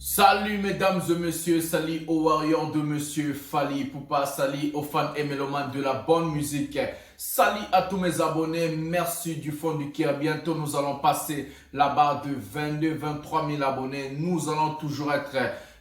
Salut mesdames et messieurs, salut aux warriors de monsieur Fally Ipupa, salut aux fans et mélomanes de la bonne musique, salut à tous mes abonnés, merci du fond du cœur. Bientôt nous allons passer la barre de 22-23 000 abonnés, nous allons toujours être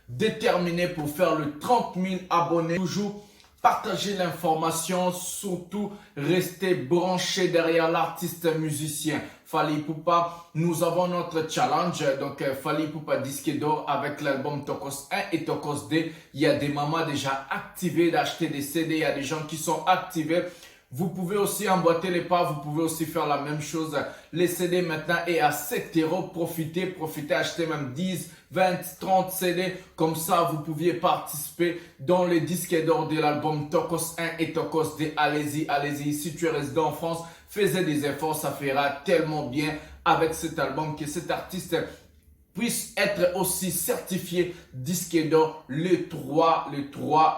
déterminés pour faire le 30 000 abonnés, toujours partager l'information, surtout rester branché derrière l'artiste musicien Fally Ipupa. Nous avons notre challenge, donc Fally Ipupa disque d'or avec l'album Tokos 1 et Tokos 2. Il y a des mamans déjà activées d'acheter des CD, il y a des gens qui sont activés. Vous pouvez aussi emboîter les pas, vous pouvez aussi faire la même chose. Les CD maintenant est à 7 €. Profitez, achetez même 10, 20, 30 CD. Comme ça, vous pouviez participer dans les disques d'or de l'album Tokos 1 et Tokos 2. Allez-y, allez-y. Si tu es résident en France, fais des efforts, ça fera tellement bien avec cet album que cet artiste puisse être aussi certifié disque d'or le 3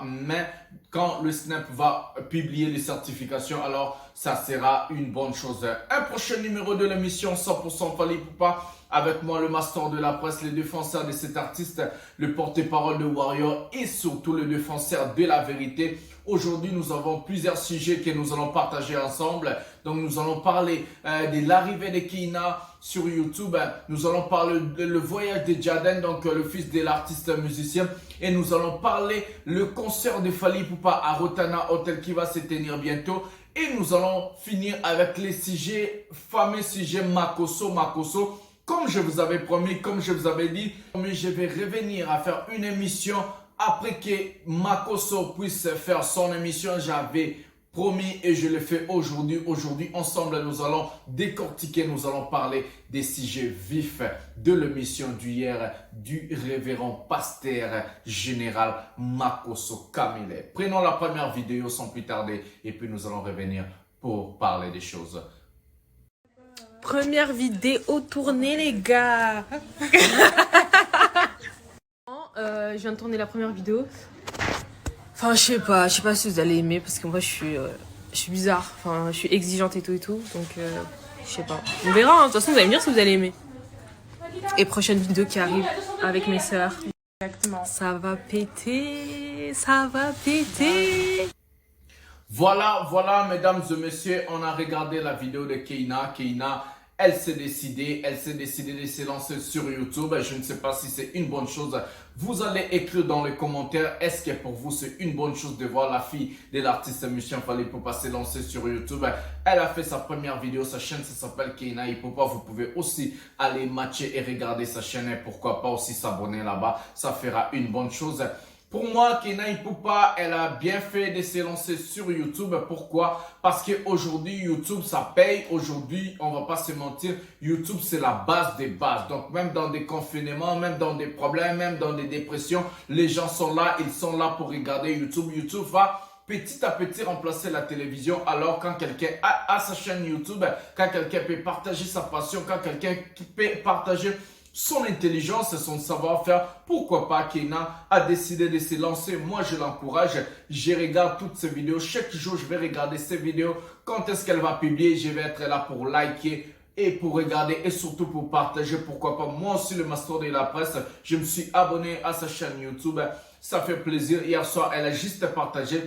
mai, quand le Snap va publier les certifications. Alors ça sera une bonne chose. Un prochain numéro de l'émission 100% Fally Ipupa, avec moi le master de la presse, le défenseur de cet artiste, le porte-parole de Warrior et surtout le défenseur de la vérité. Aujourd'hui, nous avons plusieurs sujets que nous allons partager ensemble. Donc, nous allons parler de l'arrivée de Keyna sur YouTube. Nous allons parler le voyage de Jaden, donc le fils de l'artiste musicien. Et nous allons parler le concert de Fally Ipupa à Rotana Hotel qui va se tenir bientôt. Et nous allons finir avec les sujets, fameux sujet Makosso. Comme je vous avais promis, comme je vous avais dit, je vais revenir à faire une émission après que Makosso puisse faire son émission. J'avais promis et je le fais aujourd'hui. Aujourd'hui, ensemble, nous allons décortiquer, nous allons parler des sujets vifs de l'émission d'hier du révérend pasteur général Makosso Kamile. Prenons la première vidéo sans plus tarder et puis nous allons revenir pour parler des choses. Première vidéo tournée, les gars. Je viens de tourner la première vidéo. Enfin, je sais pas si vous allez aimer parce que moi je suis bizarre. Enfin, je suis exigeante et tout. Donc, je sais pas. On verra. De toute façon, vous allez me dire si vous allez aimer. Et prochaine vidéo qui arrive avec mes sœurs. Exactement. Ça va péter. Voilà, mesdames et messieurs, on a regardé la vidéo de Keyna. Elle s'est décidée de se lancer sur YouTube. Je ne sais pas si c'est une bonne chose. Vous allez écrire dans les commentaires, est-ce que pour vous c'est une bonne chose de voir la fille de l'artiste musicien Fally Ipupa se lancer sur YouTube. Elle a fait sa première vidéo, sa chaîne ça s'appelle Keyna Ipupa. Vous pouvez aussi aller matcher et regarder sa chaîne et pourquoi pas aussi s'abonner là-bas. Ça fera une bonne chose. Pour moi, Keyna Ipupa, elle a bien fait de se lancer sur YouTube. Pourquoi? Parce qu'aujourd'hui, YouTube, ça paye. Aujourd'hui, on va pas se mentir, YouTube, c'est la base des bases. Donc, même dans des confinements, même dans des problèmes, même dans des dépressions, les gens sont là, ils sont là pour regarder YouTube. YouTube va petit à petit remplacer la télévision. Alors quand quelqu'un a sa chaîne YouTube, quand quelqu'un peut partager sa passion, quand quelqu'un peut partager son intelligence et son savoir-faire, pourquoi pas Keyna a décidé de se lancer. Moi, je l'encourage. Je regarde toutes ces vidéos. Chaque jour, je vais regarder ces vidéos. Quand est-ce qu'elle va publier? Je vais être là pour liker et pour regarder et surtout pour partager. Pourquoi pas? Moi aussi, le master de la presse, je me suis abonné à sa chaîne YouTube. Ça fait plaisir. Hier soir, elle a juste partagé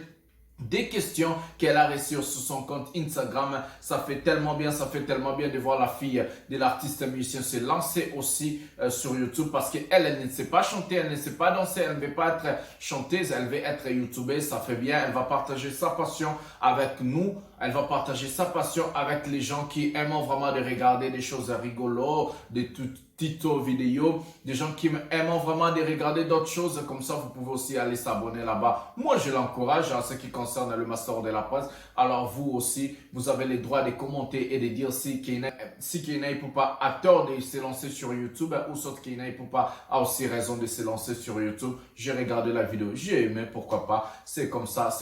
des questions qu'elle a reçues sur son compte Instagram. Ça fait tellement bien de voir la fille de l'artiste musicien se lancer aussi sur YouTube, parce qu'elle ne sait pas chanter, elle ne sait pas danser, elle ne veut pas être chanteuse, elle veut être youtubeuse. Ça fait bien, elle va partager sa passion avec nous, elle va partager sa passion avec les gens qui aiment vraiment de regarder des choses rigolo, des tutos vidéo, des gens qui aiment vraiment de regarder d'autres choses. Comme ça, vous pouvez aussi aller s'abonner là-bas. Moi, je l'encourage en ce qui concerne le master de la presse. Alors, vous aussi, vous avez le droit de commenter et de dire si Keyna Ipupa a tort de se lancer sur YouTube ou soit Keyna Ipupa a aussi raison de se lancer sur YouTube. J'ai regardé la vidéo, j'ai aimé, pourquoi pas. C'est comme ça.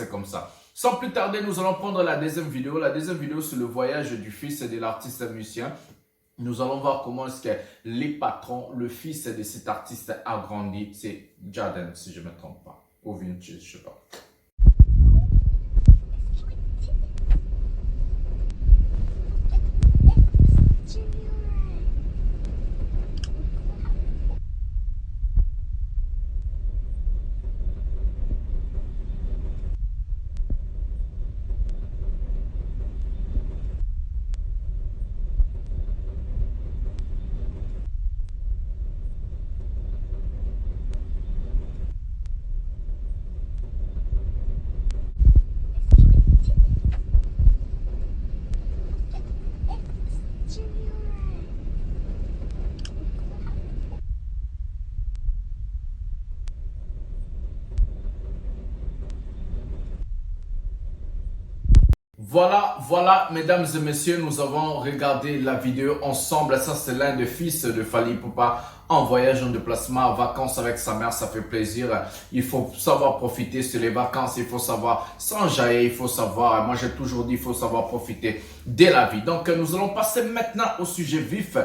Sans plus tarder, nous allons prendre la deuxième vidéo. La deuxième vidéo, c'est le voyage du fils de l'artiste musicien. Nous allons voir comment est-ce que les patrons, le fils de cet artiste a grandi. C'est Jaden, si je ne me trompe pas. Ou Vinci, je ne sais pas. Voilà, mesdames et messieurs, nous avons regardé la vidéo ensemble. Ça, c'est l'un des fils de Fally Ipupa en voyage, en déplacement, en vacances avec sa mère. Ça fait plaisir. Il faut savoir profiter sur les vacances. Il faut savoir s'enjailler. Il faut savoir, moi j'ai toujours dit, il faut savoir profiter de la vie. Donc, nous allons passer maintenant au sujet vif.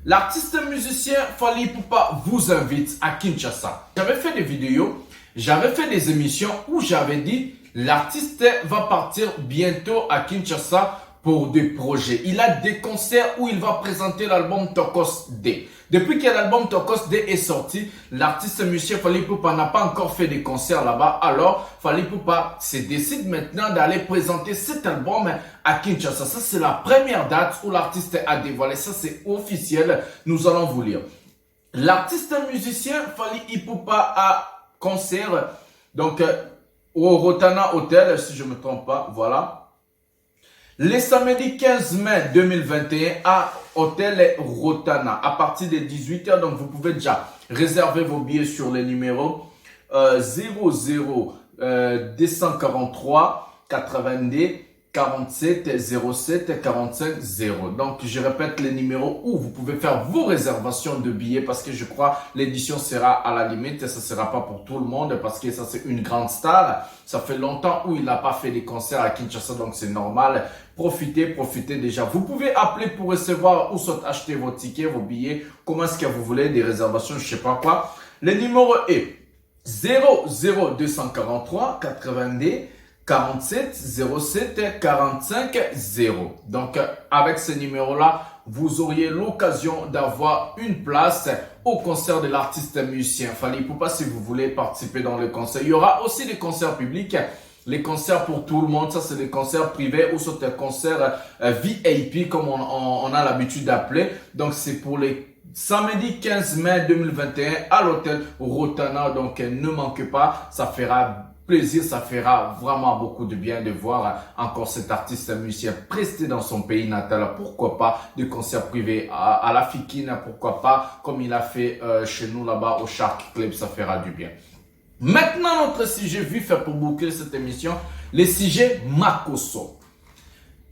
L'artiste musicien Fally Ipupa vous invite à Kinshasa. J'avais fait des vidéos, j'avais fait des émissions où j'avais dit l'artiste va partir bientôt à Kinshasa pour des projets. Il a des concerts où il va présenter l'album Tokos D. Depuis que l'album Tokos D est sorti, l'artiste musicien Fally Ipupa n'a pas encore fait des concerts là-bas. Alors, Fally Ipupa se décide maintenant d'aller présenter cet album à Kinshasa. Ça, c'est la première date où l'artiste a dévoilé. Ça, c'est officiel. Nous allons vous lire. L'artiste musicien Fally Ipupa a concert, donc, au Rotana Hotel, si je ne me trompe pas, voilà. Le samedi 15 mai 2021 à Hôtel Rotana, à partir de 18 h. Donc, vous pouvez déjà réserver vos billets sur les numéros 00 243 82 47 07 45 0. Donc, je répète les numéros où vous pouvez faire vos réservations de billets parce que je crois l'édition sera à la limite et ça sera pas pour tout le monde parce que ça c'est une grande star. Ça fait longtemps où il n'a pas fait des concerts à Kinshasa, donc c'est normal. Profitez déjà. Vous pouvez appeler pour recevoir ou soit acheter vos tickets, vos billets. Comment est-ce que vous voulez des réservations, je sais pas quoi. Le numéro est 00 243 82 47 07 45 0. Donc, avec ce numéro-là, vous auriez l'occasion d'avoir une place au concert de l'artiste musicien Fally Ipupa si vous voulez participer dans le concert. Il y aura aussi des concerts publics, les concerts pour tout le monde. Ça, c'est des concerts privés ou soit des concerts VIP comme on a l'habitude d'appeler. Donc, c'est pour les samedi 15 mai 2021 à l'hôtel Rotana. Donc, ne manquez pas, ça fera plaisir, ça fera vraiment beaucoup de bien de voir encore cet artiste musicien prester dans son pays natal. Pourquoi pas des concerts privés à la Fikine, pourquoi pas comme il a fait chez nous là-bas au Shark Club, ça fera du bien. Maintenant, notre sujet vif pour boucler cette émission, le sujet Makosso.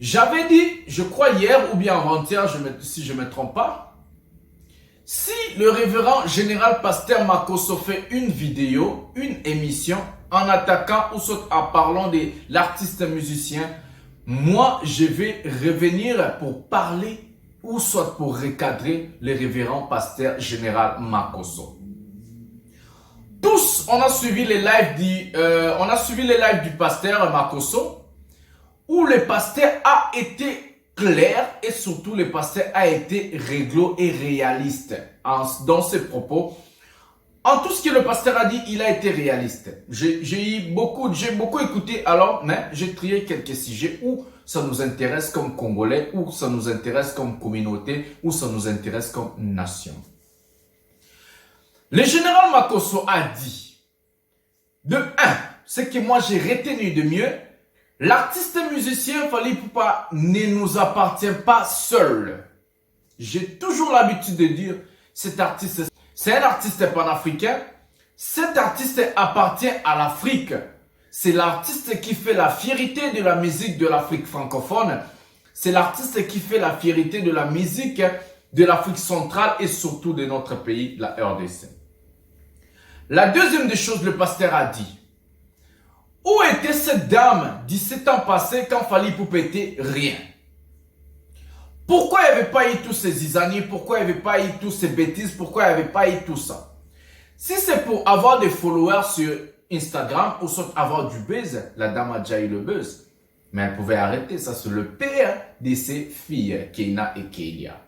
J'avais dit, je crois hier ou bien avant-hier, si je ne me trompe pas, si le révérend général pasteur Makosso fait une vidéo, une émission, en attaquant ou soit en parlant de l'artiste musicien, moi je vais revenir pour parler ou soit pour recadrer le révérend pasteur général Makosso. Tous, on a suivi les lives du pasteur Makosso où le pasteur a été clair et surtout le pasteur a été réglo et réaliste dans ses propos. En tout ce que le pasteur a dit, il a été réaliste. J'ai beaucoup écouté alors, mais j'ai trié quelques sujets où ça nous intéresse comme Congolais, où ça nous intéresse comme communauté, où ça nous intéresse comme nation. Le général Makosso a dit, de 1, ce que moi j'ai retenu de mieux, l'artiste musicien Fally Ipupa ne nous appartient pas seul. J'ai toujours l'habitude de dire, cet artiste, c'est un artiste panafricain. Cet artiste appartient à l'Afrique. C'est l'artiste qui fait la fierté de la musique de l'Afrique francophone. C'est l'artiste qui fait la fierté de la musique de l'Afrique centrale et surtout de notre pays, la RDC. La deuxième des choses, le pasteur a dit, où était cette dame 17 ans passés quand Fally Ipupa était rien? Pourquoi il n'y avait pas eu tous ces zizaniers? Pourquoi il n'y avait pas eu toutes ces bêtises? Pourquoi il n'y avait pas eu tout ça? Si c'est pour avoir des followers sur Instagram ou soit avoir du buzz, la dame a déjà eu le buzz. Mais elle pouvait arrêter. Ça, c'est le père de ses filles, Keina et Kelia.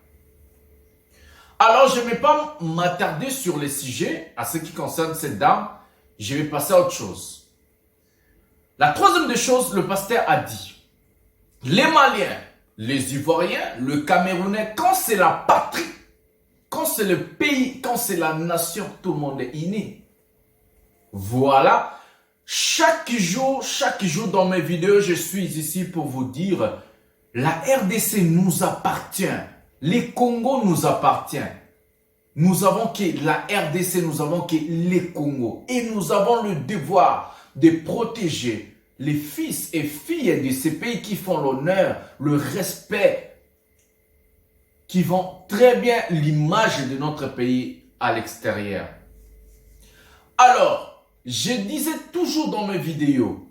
Alors, je ne vais pas m'attarder sur les sujets à ce qui concerne cette dame. Je vais passer à autre chose. La troisième des choses, le pasteur a dit, les Maliens, les Ivoiriens, le Camerounais, quand c'est la patrie, quand c'est le pays, quand c'est la nation, tout le monde est uni. Voilà. Chaque jour dans mes vidéos, je suis ici pour vous dire, la RDC nous appartient. Les Congos nous appartient. Nous avons que la RDC, nous avons que les Congos. Et nous avons le devoir de protéger les fils et filles de ces pays qui font l'honneur, le respect, qui vendent très bien l'image de notre pays à l'extérieur. Alors, je disais toujours dans mes vidéos,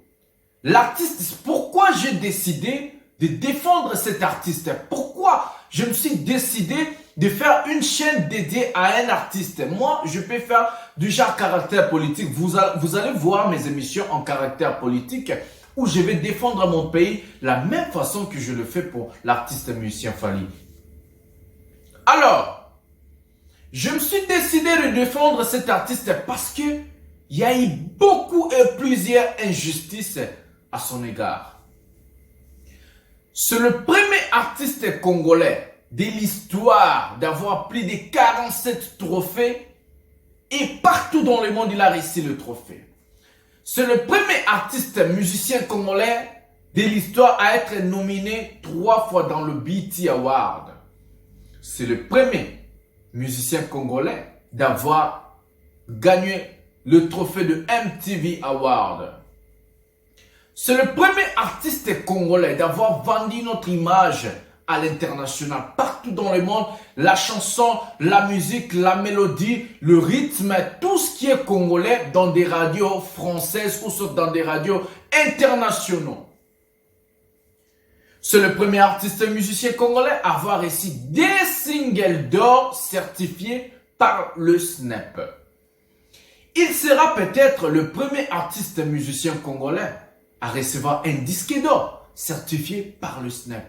l'artiste, pourquoi j'ai décidé de défendre cet artiste? Pourquoi je me suis décidé de faire une chaîne dédiée à un artiste? Moi, je peux faire du genre caractère politique. Vous allez voir mes émissions en caractère politique où je vais défendre mon pays de la même façon que je le fais pour l'artiste musicien Fally. Alors, je me suis décidé de défendre cet artiste parce que il y a eu beaucoup et plusieurs injustices à son égard. C'est le premier artiste congolais de l'histoire d'avoir plus de 47 trophées et partout dans le monde il a réussi le trophée. C'est le premier artiste musicien congolais de l'histoire à être nominé 3 fois dans le BET Award. C'est le premier musicien congolais d'avoir gagné le trophée de MTV Award. C'est le premier artiste congolais d'avoir vendu notre image à l'international, partout dans le monde. La chanson, la musique, la mélodie, le rythme, tout ce qui est congolais dans des radios françaises ou dans des radios internationaux. C'est le premier artiste musicien congolais à avoir reçu des singles d'or certifiés par le SNEP. Il sera peut-être le premier artiste musicien congolais à recevoir un disque d'or certifié par le SNEP.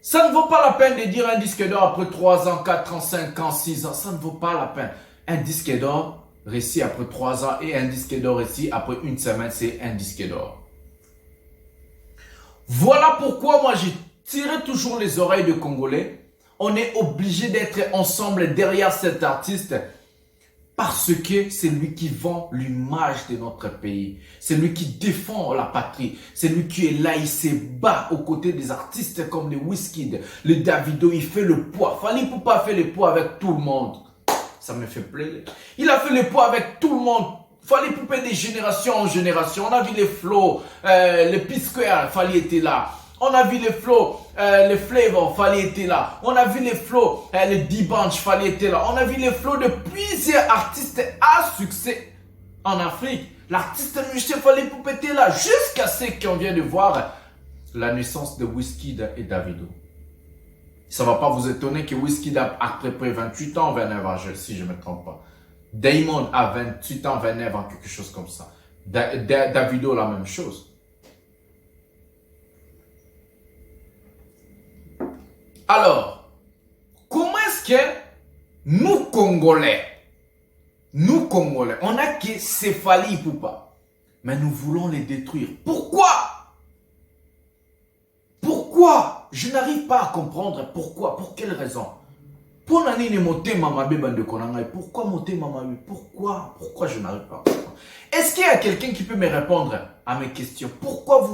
Ça ne vaut pas la peine de dire un disque d'or après 3 ans, 4 ans, 5 ans, 6 ans. Ça ne vaut pas la peine. Un disque d'or reçu après 3 ans et un disque d'or reçu après une semaine, c'est un disque d'or. Voilà pourquoi moi j'ai tiré toujours les oreilles de Congolais. On est obligé d'être ensemble derrière cet artiste parce que c'est lui qui vend l'image de notre pays. C'est lui qui défend la patrie. C'est lui qui est là, il se bat aux côtés des artistes comme les Wizkid, les Davido. Il fait le poids. Fally Ipupa fait le poids avec tout le monde. Ça me fait plaisir. Il a fait le poids avec tout le monde. Fally Ipupa de génération en génération. On a vu les flows, les P-Square, Fally était là. On a vu les flows, les Flavor, Fally était là. On a vu les flows, les D-Bunch, Fally était là. On a vu les flows de plusieurs artistes à succès en Afrique. L'artiste musicien Fally Ipupa était là. Jusqu'à ce qu'on vient de voir la naissance de Wizkid et Davido. Ça ne va pas vous étonner que Wizkid a à peu près 28 ans, 29 ans, si je ne me trompe pas. Damon a 28 ans, 29 ans, quelque chose comme ça. Davido, la même chose. Alors, comment est-ce que nous Congolais, on a que c'est Fally Ipupa, mais nous voulons les détruire. Pourquoi? Pourquoi? Je n'arrive pas à comprendre pourquoi, pour quelle raison. Pourquoi je n'arrive pas à comprendre? Est-ce qu'il y a quelqu'un qui peut me répondre à mes questions? Pourquoi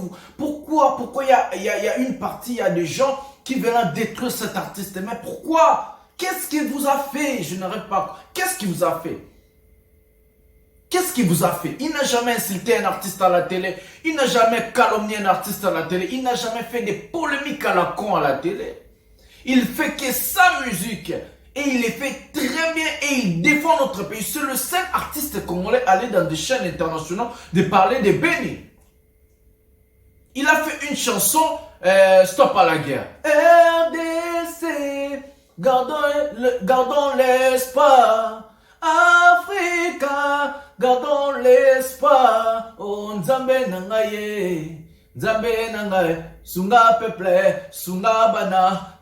il y a une partie, il y a des gens qui veulent détruire cet artiste? Mais pourquoi? Qu'est-ce qu'il vous a fait? Je n'arrive pas. Qu'est-ce qu'il vous a fait? Qu'est-ce qu'il vous a fait? Il n'a jamais insulté un artiste à la télé. Il n'a jamais calomnié un artiste à la télé. Il n'a jamais fait des polémiques à la con à la télé. Il fait que sa musique. Et il les fait très bien. Et il défend notre pays. C'est le seul artiste congolais allé dans des chaînes internationales de parler de Béni. Il a fait une chanson, Stop à la guerre. RDC, gardons l'espoir. Africa, gardons l'espoir. Oh, Nzambe nangaye. Nzambe nangaye. Sunga peuple, sunga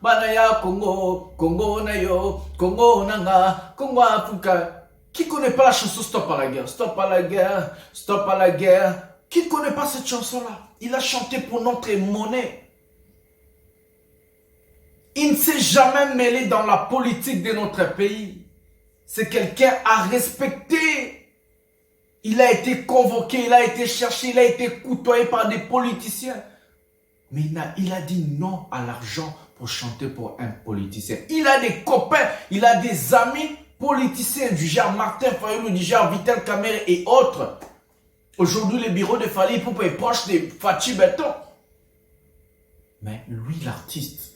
bana ya Congo, Congo na yo, Congo nanga, Congo Africa. Qui connaît pas la chanson Stop à la guerre? Stop à la guerre, stop à la guerre. Qui connaît pas cette chanson-là? Il a chanté pour notre monnaie. Il ne s'est jamais mêlé dans la politique de notre pays. C'est quelqu'un à respecter. Il a été convoqué, il a été cherché, il a été côtoyé par des politiciens. Mais il a dit non à l'argent pour chanter pour un politicien. Il a des copains, il a des amis politiciens du genre Martin Fayulu, du genre Vital Kamerhe et autres. Aujourd'hui, le bureau de Fally Ipupa est proche de Fatih Beton. Mais lui, l'artiste,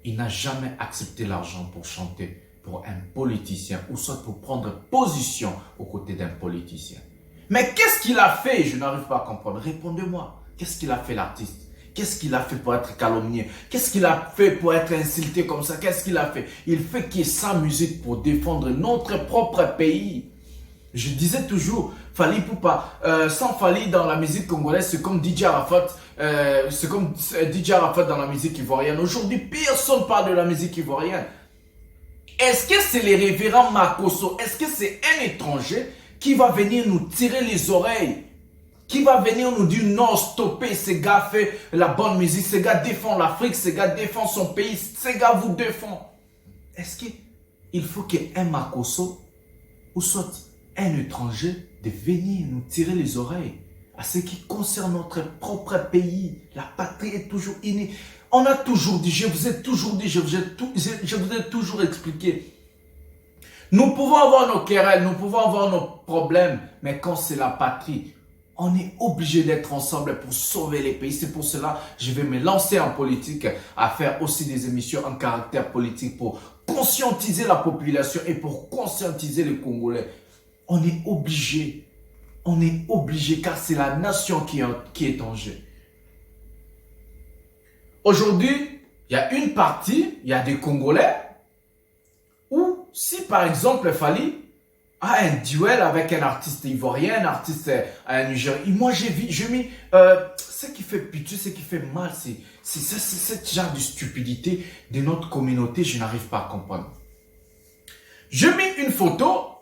il n'a jamais accepté l'argent pour chanter pour un politicien ou soit pour prendre position aux côtés d'un politicien. Mais qu'est-ce qu'il a fait? Je n'arrive pas à comprendre. Répondez-moi. Qu'est-ce qu'il a fait l'artiste? Qu'est-ce qu'il a fait pour être calomnié? Qu'est-ce qu'il a fait pour être insulté comme ça? Qu'est-ce qu'il a fait? Il fait qu'il y ait sa musique pour défendre notre propre pays. Je disais toujours, Fally Ipupa, sans Fally dans la musique congolaise, c'est comme DJ Arafat, dans la musique ivoirienne. Aujourd'hui, personne ne parle de la musique ivoirienne. Est-ce que c'est les révérends Makosso? Est-ce que c'est un étranger qui va venir nous tirer les oreilles? Qui va venir nous dire non, stoppez, ces gars fait la bonne musique, ces gars défendent l'Afrique, ces gars défendent son pays, ces gars vous défendent. Est-ce qu'il faut qu'un Makosso ou soit un étranger de venir nous tirer les oreilles à ce qui concerne notre propre pays? La patrie est toujours innée. On a toujours dit, je vous ai toujours dit, je vous ai toujours expliqué. Nous pouvons avoir nos querelles, nous pouvons avoir nos problèmes, mais quand c'est la patrie, on est obligé d'être ensemble pour sauver les pays. C'est pour cela que je vais me lancer en politique, à faire aussi des émissions en caractère politique pour conscientiser la population et pour conscientiser les Congolais. On est obligé car c'est la nation qui est en jeu. Aujourd'hui, il y a une partie, il y a des Congolais où si par exemple Fally a un duel avec un artiste ivoirien, un artiste nigérien, moi j'ai mis, ce qui fait pitié, ce qui fait mal, c'est ce genre de stupidité de notre communauté, je n'arrive pas à comprendre. Je mets une photo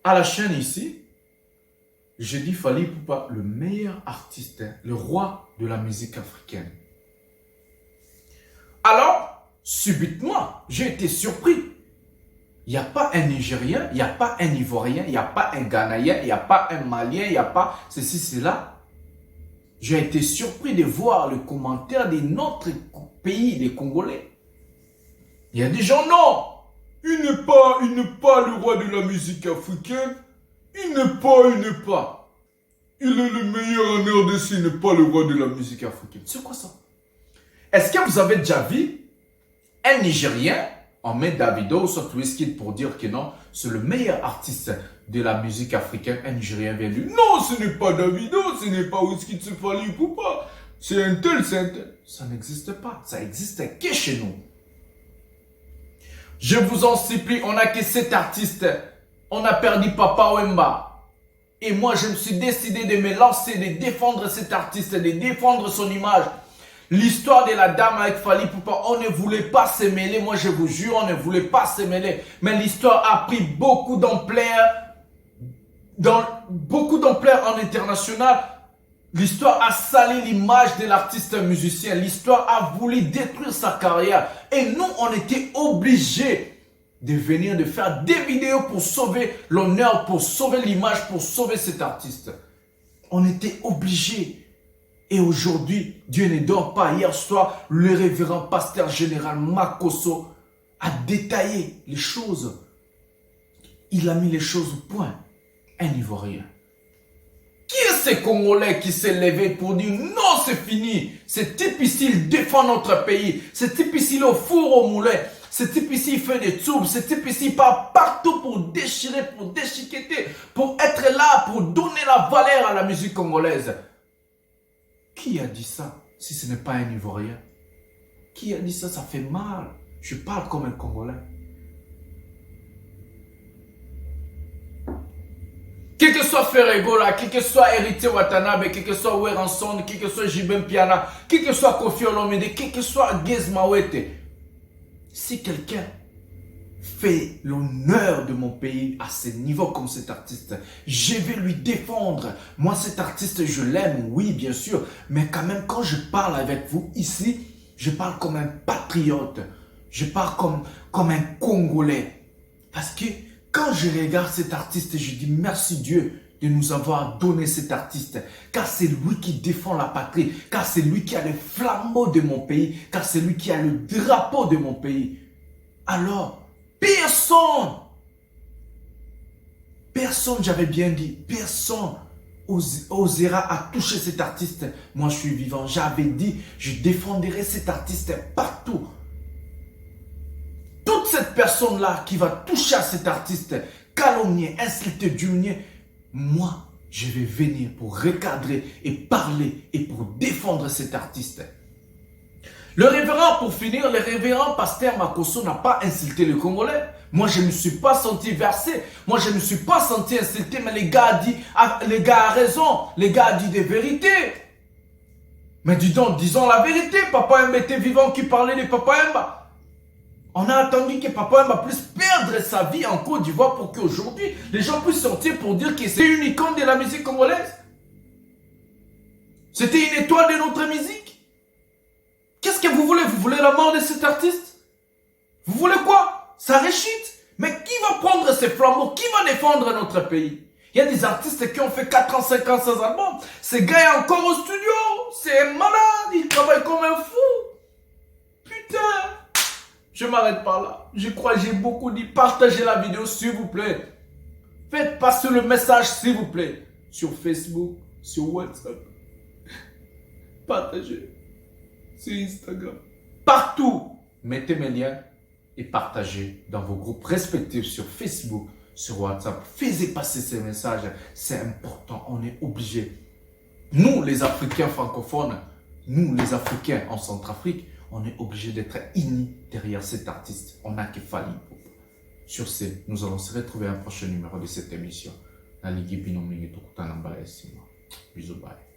à la chaîne ici, je dis Fally Ipupa, le meilleur artiste, le roi de la musique africaine. Alors, subitement, j'ai été surpris. Il n'y a pas un Nigérien, il n'y a pas un Ivoirien, il n'y a pas un Ghanéen, il n'y a pas un Malien, il n'y a pas ceci, cela. J'ai été surpris de voir le commentaire de notre pays, des Congolais. Il y a des gens, non, il n'est pas le roi de la musique africaine. Il n'est pas. Il est le meilleur en RDC, il n'est pas le roi de la musique africaine. C'est quoi ça? Est-ce que vous avez déjà vu un Nigérien, on met Davido ou soit Wizkid pour dire que non, c'est le meilleur artiste de la musique africaine, un Nigérien vient dire non, ce n'est pas Davido, ce n'est pas Wizkid, c'est Fally Ipupa, c'est un tel, c'est un tel. Ça n'existe pas, ça existe que chez nous. Je vous en supplie, on n'a que 7 artistes, on a perdu Papa Wemba. Et moi, je me suis décidé de me lancer, de défendre cet artiste, de défendre son image. L'histoire de la dame avec Fally Ipupa, on ne voulait pas se mêler, moi je vous jure, on ne voulait pas se mêler. Mais l'histoire a pris beaucoup d'ampleur, en international. L'histoire a sali l'image de l'artiste musicien. L'histoire a voulu détruire sa carrière. Et nous, on était obligés de venir, de faire des vidéos pour sauver l'honneur, pour sauver l'image, pour sauver cet artiste. On était obligés. Et aujourd'hui, Dieu ne dort pas. Hier soir, le révérend pasteur général Makosso a détaillé les choses. Il a mis les choses au point. Un Ivoirien. Qui est ce Congolais qui s'est levé pour dire non, c'est fini. Ce type ici, il défend notre pays. Ce type ici, il est au four au moulin. Ce type ici, il fait des tours. Ce type ici, il part partout pour déchirer, pour déchiqueter, pour être là, pour donner la valeur à la musique congolaise. Qui a dit ça, si ce n'est pas un Ivoirien? Qui a dit ça? Ça fait mal. Je parle comme un Congolais. Qui que soit Ferregola, qui que soit Héritier Watanabe, qui que soit Weranson, qui que soit Jibem Piana, qui que soit Kofi Olomide, qui que soit Gez Mawete, si quelqu'un fait l'honneur de mon pays à ce niveau comme cet artiste, je vais lui défendre. Moi, cet artiste, je l'aime, oui, bien sûr. Mais quand même, quand je parle avec vous ici, je parle comme un patriote. Je parle comme un Congolais. Parce que quand je regarde cet artiste, je dis merci Dieu de nous avoir donné cet artiste. Car c'est lui qui défend la patrie. Car c'est lui qui a le flambeau de mon pays. Car c'est lui qui a le drapeau de mon pays. Alors, personne, j'avais bien dit, personne osera à toucher cet artiste, moi je suis vivant. J'avais dit, je défendrai cet artiste partout. Toute cette personne-là qui va toucher à cet artiste, calomnier, insulter, diminuer, moi, je vais venir pour recadrer et parler et pour défendre cet artiste. Le révérend, pour finir, le révérend pasteur Makosso n'a pas insulté les Congolais. Moi, je ne me suis pas senti versé. Moi, je ne me suis pas senti insulté. Mais les gars a raison. Les gars a dit des vérités. Mais dis donc, disons la vérité. Papa Mba était vivant qui parlait de Papa Mba. On a attendu que Papa Mba puisse perdre sa vie en Côte d'Ivoire pour qu'aujourd'hui, les gens puissent sortir pour dire que c'est une icône de la musique congolaise. C'était une étoile de notre musique. Qu'est-ce que vous voulez? Vous voulez la mort de cet artiste? Vous voulez quoi? Ça réchite. Mais qui va prendre ces flambeaux? Qui va défendre notre pays? Il y a des artistes qui ont fait 4 ans, 5 ans sans album. Ce gars est encore au studio. C'est un malade. Il travaille comme un fou. Putain. Je m'arrête par là. Je crois que j'ai beaucoup dit. Partagez la vidéo, s'il vous plaît. Faites passer le message, s'il vous plaît. Sur Facebook, sur WhatsApp. Partagez. Sur Instagram. Partout. Mettez mes liens et partagez dans vos groupes respectifs sur Facebook, sur WhatsApp. Faites passer ces messages. C'est important. On est obligé. Nous, les Africains francophones, nous, les Africains en Centrafrique, on est obligé d'être unis derrière cet artiste. On n'a que fallu. Sur ce, nous allons se retrouver à un prochain numéro de cette émission. Bisous, bye.